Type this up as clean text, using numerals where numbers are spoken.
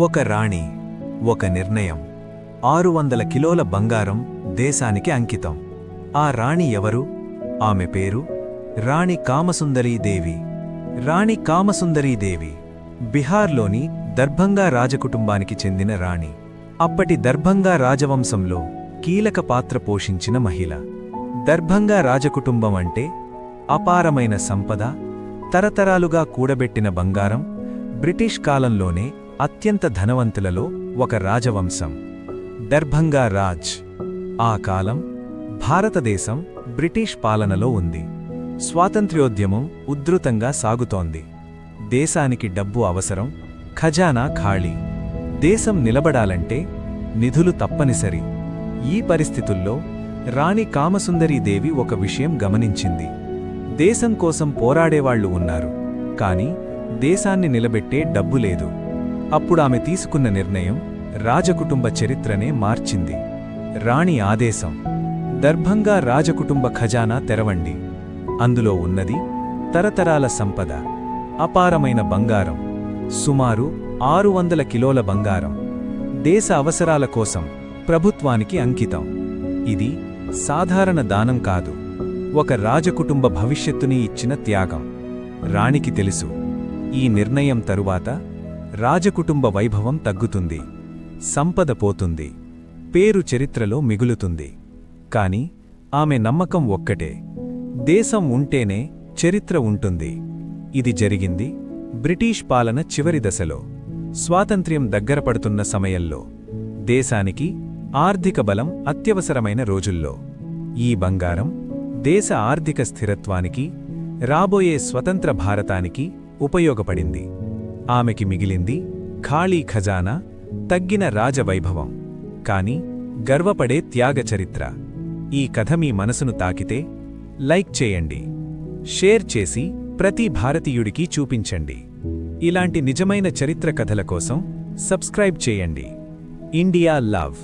ఒక రాణి, ఒక నిర్ణయం. 600 కిలోల బంగారం దేశానికి అంకితం. ఆ రాణి ఎవరు? ఆమె పేరు రాణి కామసుందరీదేవి. రాణి కామసుందరీదేవి బిహార్లోని దర్భంగా రాజకుటుంబానికి చెందిన రాణి. అప్పటి దర్భంగా రాజవంశంలో కీలక పాత్ర పోషించిన మహిళ. దర్భంగా రాజకుటుంబం అంటే అపారమైన సంపద, తరతరాలుగా కూడబెట్టిన బంగారం, బ్రిటిష్ కాలంలోనే అత్యంత ధనవంతులలో ఒక రాజవంశం. దర్భంగా రాజ్. ఆ కాలం భారతదేశం బ్రిటిష్ పాలనలో ఉంది. స్వాతంత్ర్యోద్యమం ఉధృతంగా సాగుతోంది. దేశానికి డబ్బు అవసరం, ఖజానా ఖాళీ. దేశం నిలబడాలంటే నిధులు తప్పనిసరి. ఈ పరిస్థితుల్లో రాణి కామసుందరీదేవి ఒక విషయం గమనించింది. దేశం కోసం పోరాడేవాళ్లు ఉన్నారు, కాని దేశాన్ని నిలబెట్టే డబ్బు లేదు. అప్పుడామె తీసుకున్న నిర్ణయం రాజకుటుంబ చరిత్రనే మార్చింది. రాణి ఆదేశం: దర్భంగా రాజకుటుంబ ఖజానా తెరవండి. అందులో ఉన్నది తరతరాల సంపద, అపారమైన బంగారం, సుమారు 600 కిలోల బంగారం. దేశ అవసరాల కోసం ప్రభుత్వానికి అంకితం. ఇది సాధారణ దానం కాదు, ఒక రాజకుటుంబ భవిష్యత్తుని ఇచ్చిన త్యాగం. రాణికి తెలుసు, ఈ నిర్ణయం తరువాత రాజకుటుంబ వైభవం తగ్గుతుంది, సంపద పోతుంది, పేరు చరిత్రలో మిగులుతుంది. కాని ఆమె నమ్మకం ఒక్కటే: దేశం ఉంటేనే చరిత్ర ఉంటుంది. ఇది జరిగింది బ్రిటిష్ పాలన చివరి దశలో. స్వాతంత్ర్యం దగ్గరపడుతున్న సమయంలో, దేశానికి ఆర్థిక బలం అత్యవసరమైన రోజుల్లో. ఈ బంగారం దేశ ఆర్థిక స్థిరత్వానికి, రాబోయే స్వతంత్ర భారతానికి ఉపయోగపడింది. ఆమెకి మిగిలింది ఖాళీ ఖజానా, తగ్గిన రాజవైభవం, కాని గర్వపడే త్యాగచరిత్ర. ఈ కథ మీ మనసును తాకితే లైక్ చేయండి, షేర్ చేసి ప్రతి భారతీయుడికి చూపించండి. ఇలాంటి నిజమైన చరిత్ర కథల కోసం సబ్స్క్రైబ్ చేయండి. India love.